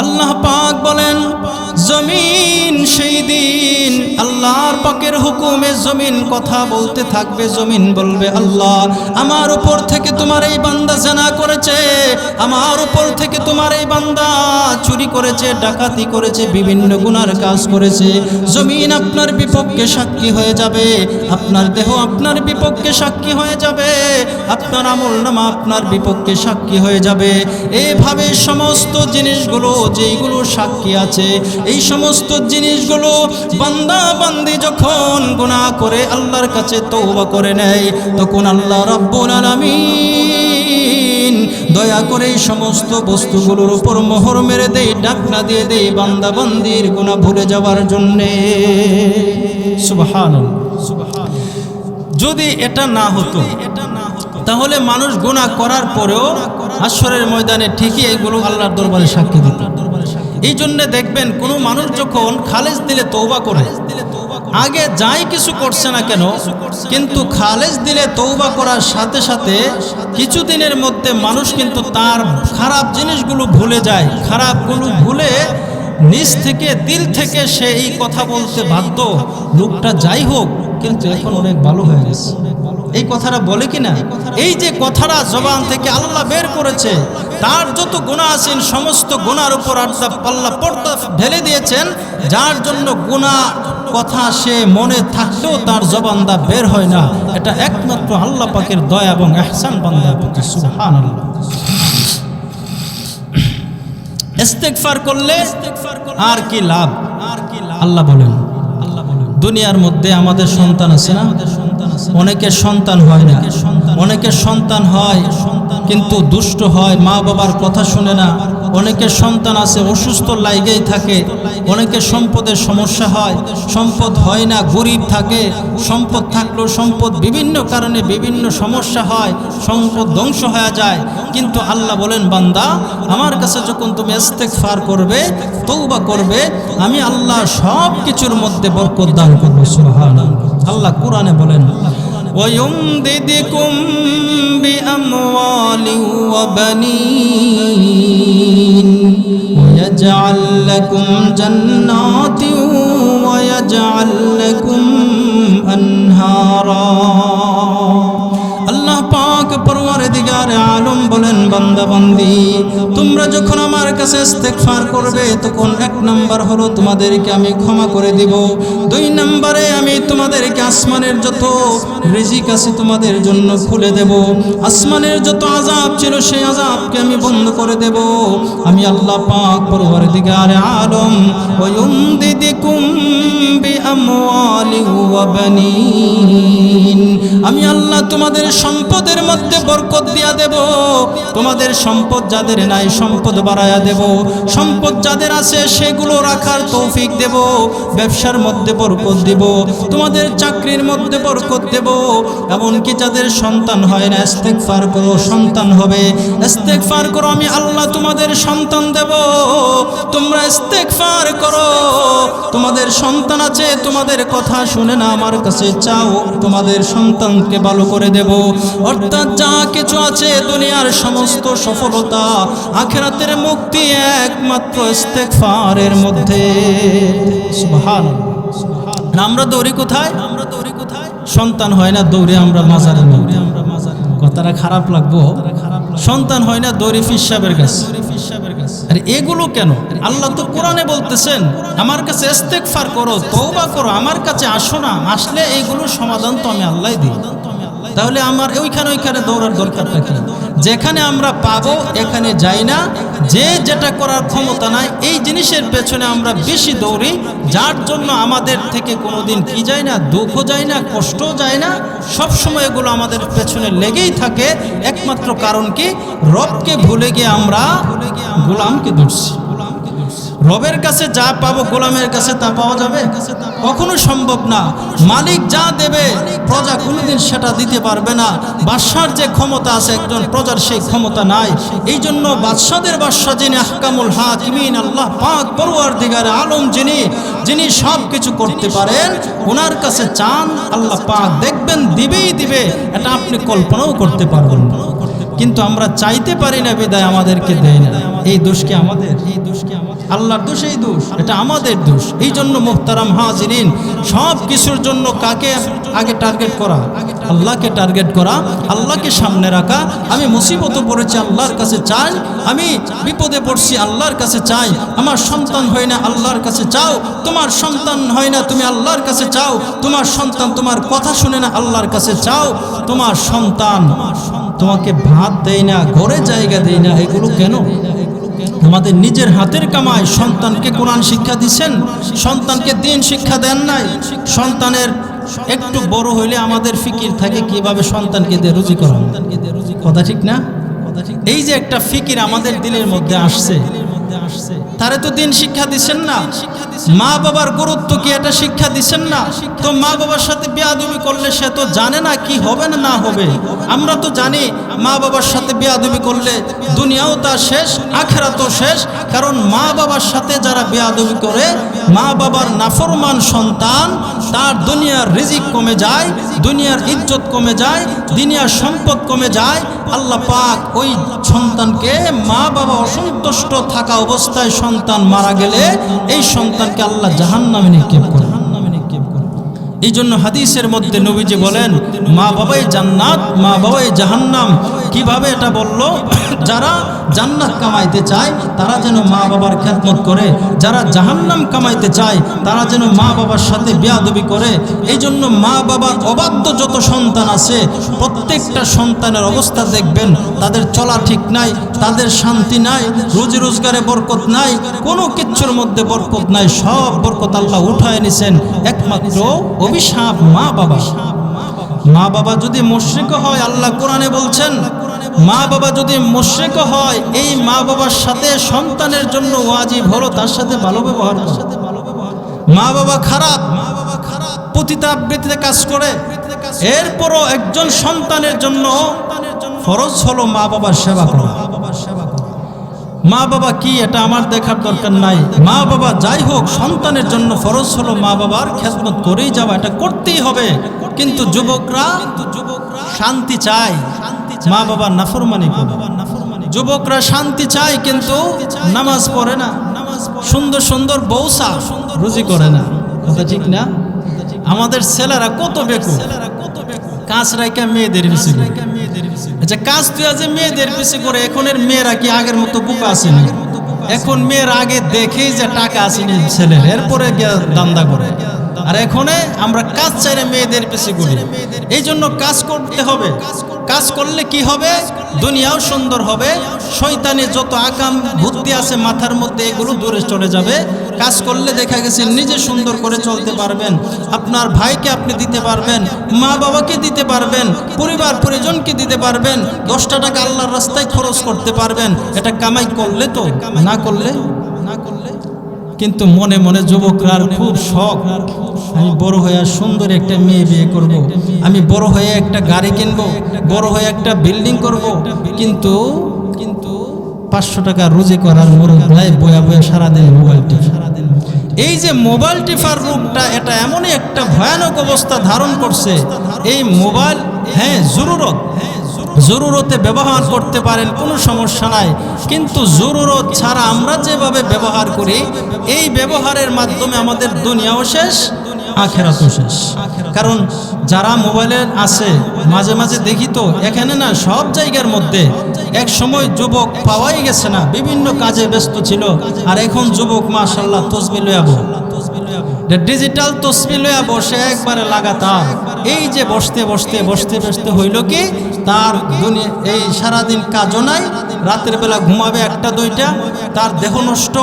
আল্লাহ পাক বলেন, জমিন সেই দিন আল্লাহর পাকের হুকুমে জমিন কথা বলতে থাকবে। জমিন বলবে, আল্লাহ আমার উপর থেকে তোমার এই বান্দা জিনা করেছে, আমার উপর থেকে তোমার এই বান্দা চুরি করেছে, ডাকাতি করেছে, বিভিন্ন গুনার কাজ করেছে। জমিন আপনার বিপক্ষে সাক্ষী হয়ে যাবে, আপনার দেহ আপনার বিপক্ষে সাক্ষী হয়ে যাবে, আপনার আমলনামা আপনার বিপক্ষে সাক্ষী হয়ে যাবে। এভাবে সমস্ত জিনিসগুলো যেইগুলো সাক্ষী আছে, এই সমস্ত জিনিসগুলো বান্দা বান্দি যখন গুনাহ করে আল্লাহর কাছে তওবা করে নেয়, তখন আল্লাহ রাব্বুল আলামিন দয়া করে এই সমস্ত বস্তুগুলোর উপর মোহর মেরে দেয়, ঢাকনা দিয়ে দেয় বান্দা বান্দির গুনাহ ভুলে যাওয়ার জন্যে। সুবহানাল্লাহ, সুবহানাল্লাহ। যদি এটা না হতো, তাহলে মানুষ গুনাহ করার পরেও হাশরের ময়দানে ঠিকই এগুলো আল্লাহর দরবারে সাক্ষী দিত। এই জন্য দেখবেন কোনো মানুষ যখন খালেস দিলে তওবা করে, আগে যাই কিছু করছে না কেন, কিন্তু খালেস দিলে তওবা করার সাথে সাথে কিছুদিনের মধ্যে মানুষ কিন্তু তার খারাপ জিনিসগুলো ভুলে যায়। খারাপগুলো ভুলে নিজ থেকে দিল থেকে সে এই কথা বলতে বাধ্য, লোকটা যাই হোক কিন্তু এখন অনেক ভালো হয়ে গেছে। এই কথাটা বলে কিনা? এই যে কথাটা জবান থেকে আল্লাহ বের করেছে, তার যত গুনাহ আছেন সমস্ত গুনার উপর আল্লাহ পাল্লা পর্দা ঢেলে দিয়েছেন, যার জন্য গুনাহ কথা সে মনে থাকলেও তার জবানটা বের হয় না। এটা একমাত্র আল্লাহ পাকের দয়া এবং ইহসান বান্দার প্রতি। সুবহানাল্লাহ। ইস্তেগফার করলে আর কি লাভ? আল্লাহ বলেন, দুনিয়ার মধ্যে আমাদের সন্তান আছে না, অনেকের সন্তান হয় না, অনেকের সন্তান হয় কিন্তু দুষ্ট হয়, মা বাবার কথা শুনে না। অনেকের সন্তান আছে অসুস্থ লাইগেই থাকে, অনেকের সম্পদের সমস্যা হয়, সম্পদ হয় না, গরিব থাকে, সম্পদ থাকলেও সম্পদ বিভিন্ন কারণে বিভিন্ন সমস্যা হয়, সম্পদ ধ্বংস হয়ে যায়। কিন্তু আল্লাহ বলেন, বান্দা আমার কাছে যখন তুমি ইস্তেগফার করবে, তওবা করবে, আমি আল্লাহ সব কিছুর মধ্যে বরকত দান করব। সুবহানাল্লাহ। আল্লাহ কোরআনে বলেন, وَيُمْدِدْكُمْ بِأَمْوَالٍ وَبَنِينَ وَيَجْعَلْ لَكُمْ جَنَّاتٍ وَيَجْعَلْ لَكُمْ أَنْهَارًا। আল্লাহ পাক পরওয়ারদিগার আলম বলেন, বান্দা বান্দি তোমরা যখন আমার কাছে ইস্তেগফার করবে, তখন 1 নাম্বার হলো তোমাদেরকে আমি ক্ষমা করে দিব। 2 নম্বরে আমি তোমাদেরকে আসমানের যত রিজিক আছে তোমাদের জন্য খুলে দেব। আসমানের যত আযাব ছিল সেই আযাবকে আমি বন্ধ করে দেব। আমি আল্লাহ পাক পরওয়ারদিগার আলম ওয়ায়ুমদিদুকুম বিআমওয়ালিন ওয়া বানিন, আমি আল্লাহ তোমাদের সম্পদের মধ্যে বরকত দিয়া দেব। তোমাদের সম্পদ যাদের নাই সম্পদ বাড়ায়া দেব, সম্পদ যাদের আছে সেগুলো রাখার তৌফিক দেব। ব্যবসার মধ্যে বরকত দেব, তোমাদের চাকরির মধ্যে বরকত দেব। এমনকি যাদের সন্তান হয় না, ইস্তেগফার করো, সন্তান হবে। ইস্তেগফার করো, আমি আল্লাহ তোমাদের সন্তান দেব। তোমরা ইস্তেগফার করো, তোমাদের সন্তান আছে তোমাদের কথা শুনে না, আমার কাছে চাও, তোমাদের সন্তানকে ভালো করে দেব। অর্থাৎ যা কিছু আছে দুনিয়ার সমস্ত সফলতা, আখিরাতের মুক্তি একমাত্র ইস্তেগফারের মধ্যে। সুবহানাল্লাহ। আমরা দৌড়ি কোথায়? সন্তান হয় না, দৌড়ে আমরা মাজারের মধ্যে। কথাটা খারাপ লাগবো, সন্তান হয় না, দৌড়ি ফির সাহেবের কাছে। আর এগুলো কেন? আল্লাহ তো কোরআনে বলতেছেন, আমার কাছে ইস্তেগফার করো, তওবা করো, আমার কাছে আসো না, আসলে এইগুলোর সমাধান তো আমি আল্লাহই দিই। তাহলে আমার ওইখানে দৌড়ার দরকারটা কি? যেখানে আমরা পাবো এখানে যাই না, যে যেটা করার ক্ষমতা নাই এই জিনিসের পেছনে আমরা বেশি দৌড়ি, যার জন্য আমাদের থেকে কোনোদিন কি যায় না, দুঃখ যায় না, কষ্ট যায় না, সব সময় এগুলো আমাদের পেছনে লেগেই থাকে। একমাত্র কারণ কি? রবকে ভুলে গিয়ে আমরা গোলামকে ধরছি। রবের কাছে যা পাবো গোলামের কাছে তা পাওয়া যাবে? কখনো সম্ভব না। মালিক যা দেবে প্রজা কোনোদিন সেটা দিতে পারবে না। বাদশার যে ক্ষমতা আছে একজন প্রজার সেই ক্ষমতা নাই। এই জন্য বাদশাদের বাদশা যিনি, আহকামুল হাকিমিন আল্লাহ পাক পরওয়ারদিগার আলম, যিনি সব কিছু করতে পারেন, ওনার কাছে চান, আল্লাহ পাক দেখবেন দিবেই দিবে। এটা আপনি কল্পনাও করতে পারবেন না। কিন্তু আমরা চাইতে পারি না বিদায় আমাদেরকে দেয় না। এই দোষ কি আমাদের? আল্লাহর দোষ? এই দোষ এটা আমাদের দোষ। এই জন্য মুহতারাম হাজিরিন, সব কিছুর জন্য কাকে আগে টার্গেট করা? আল্লাহকে টার্গেট করা, আল্লাহকে সামনে রাখা। আমি মুসিবতে পড়েছি, আল্লাহর কাছে চাই। আমি বিপদে পড়ছি, আল্লাহর কাছে চাই। আমার সন্তান হয় না, আল্লাহর কাছে চাও। তোমার সন্তান হয় না, তুমি আল্লাহর কাছে চাও। তোমার সন্তান তোমার কথা শুনে না, আল্লাহর কাছে চাও। তোমার সন্তান তোমাকে ভাত দেয় না, ঘরে জায়গা দেয় না, এগুলো কেন? আমাদের নিজের হাতের কামাই। সন্তানকে কোরআন শিক্ষা দিচ্ছেন, সন্তানকে দিন শিক্ষা দেন নাই। সন্তানের একটু বড় হইলে আমাদের ফিকির থাকে কিভাবে সন্তানকে দিয়ে রুজি করা। কথা ঠিক না? এই যে একটা ফিকির আমাদের দিলের মধ্যে আসছে, তারে তো দিন শিক্ষা দিচ্ছেন না। মা বাবার গুরুত্ব কি এটা শিক্ষা দিচ্ছেন না। তো মা বাবার সাথে বেয়াদবি করলে সে তো জানে না কি হবে না না হবে। আমরা তো জানি মা বাবার সাথে বেয়াদবি করলে দুনিয়াও তার শেষ, আখিরাতও শেষ। কারণ মা বাবার সাথে যারা বেয়াদবি করে, মা বাবার নাফরমান সন্তান, তার দুনিয়ার রিজিক কমে যায়, দুনিয়ার ইজ্জত কমে যায়, দুনিয়ার সম্পদ কমে যায়। আল্লাহ পাক ওই সন্তানকে, মা বাবা অসন্তুষ্ট থাকা অবস্থায় সন্তান মারা গেলে এই সন্তানকে আল্লাহ জাহান্নামে নিক্ষেপ করে। এই জন্য হাদিসের মধ্যে নবীজি বলেন, মা বাবাই জান্নাত, মা বাবাই জাহান্নাম। কিভাবে এটা বললো? যারা জান্নাত কামাইতে চায় তারা যেন মা বাবার খেদমত করে, যারা জাহান্নাম কামাইতে চায় তারা যেন মা বাবার সাথে বেয়াদবি করে। এই জন্য মা বাবার অবাধ্য যত সন্তান আছে, প্রত্যেকটা সন্তানের অবস্থা দেখবেন, তাদের চলা ঠিক নাই, তাদের শান্তি নাই, রুজি রোজগারে বরকত নাই, কোনো কিচ্ছুর মধ্যে বরকত নাই। সব বরকত আল্লাহ উঠায় নিছেন, একমাত্র অভিশাপ মা বাবা। মা বাবা যদি মুশরিক হয়, আল্লাহ কোরআনে বলছেন, মা বাবা যদি মুশরিক হয়, এই মা বাবার সাথে সন্তানের জন্য ওয়াজিব হলো তার সাথে ভালো ব্যবহার করা। মা বাবা খারাপ, পতিতাবৃত্তিতে কাজ করে, এরপরও একজন সন্তানের জন্য ফরজ হলো মা বাবার সেবা করা। মা বাবা কি এটা আমার দেখার দরকার নাই, মা বাবা যাই হোক সন্তানের জন্য ফরজ হলো মা বাবার খেদমত করেই যাওয়া, এটা করতেই হবে। কিন্তু যুবকরা শান্তি চায়, মা বাবার নাফরমানি করে। যুবকরা শান্তি চায় কিন্তু নামাজ পড়ে না, সুন্দর সুন্দর বউসা রুজি করে না। কথা ঠিক না? আমাদের ছেলেরা কত বেকুব, কাজ রাইকা মেয়েদের পিছে। আচ্ছা, কাজ তুই আজ মেয়েদের পিছে করে, এখনের মেয়েরা কি আগের মতো বোকা আসেনি? এখন মেয়ের আগে দেখেই যে টাকা আসেনি ছেলের, এরপরে গিয়ে দান্দা করে। আর এখনে আমরা কাজ চাইলে মেয়েদের পিছে করি। এই জন্য কাজ করতে হবে। কাজ করলে কি হবে? দুনিয়াও সুন্দর হবে, শয়তানি যত আকাম বুদ্ধি আছে মাথার মধ্যে এগুলো দূরে চলে যাবে। কাজ করলে দেখা গেছে নিজে সুন্দর করে চলতে পারবেন, আপনার ভাইকে আপনি দিতে পারবেন, মা বাবাকে দিতে পারবেন, পরিবার পরিজনকে দিতে পারবেন, 10টা টাকা আল্লাহর রাস্তায় খরচ করতে পারবেন। এটা কামাই করলে তো, না করলে কিন্তু মনে মনে যুবকরা খুব শখ, আমি বড় হয়ে সুন্দর একটা মেয়ে বিয়ে করব, আমি বড় হয়ে একটা গাড়ি কিনবো, বড় হয়ে একটা বিল্ডিং করব। কিন্তু 500 টাকা রুজি করার মুরুদ নাই, বয়া বয়া সারাদিন মোবাইল টিপে। এই যে মোবাইল টিপার রূপটা, এটা এমনই একটা ভয়ানক অবস্থা ধারণ করছে। এই মোবাইল জরুরতে ব্যবহার করতে পারেন, কোনো সমস্যা নাই। কিন্তু জরুরত ছাড়া আমরা যেভাবে ব্যবহার করি, এই ব্যবহারের মাধ্যমে আমাদের দুনিয়াও শেষ, আখিরাতও শেষ। কারণ যারা মোবাইলের আছে, মাঝে মাঝে দেখি তো এখানে না সব জায়গার মধ্যে, এক সময় যুবক পাওয়াই গেছে না, বিভিন্ন কাজে ব্যস্ত ছিল। আর এখন যুবক মাশাআল্লাহ তসবিহ লইয়া ডিজিটাল তসবিহ লইয়া বসে একবারে লাগাতার। এই যে বসতে বসতে হইল কি, তার দুনিয়া এই সারাদিন কাজও নাই, রাতের বেলা ঘুমাবে 1টা 2টা, তার দেহ নষ্ট,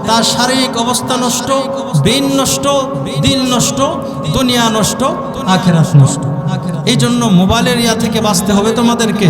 তার শারীরিক অবস্থা নষ্ট, ব্রেন নষ্ট, দিল নষ্ট, দুনিয়া নষ্ট, আখিরাত নষ্ট। এই জন্য মোবাইলের ইয়া থেকে বাঁচতে হবে তোমাদেরকে।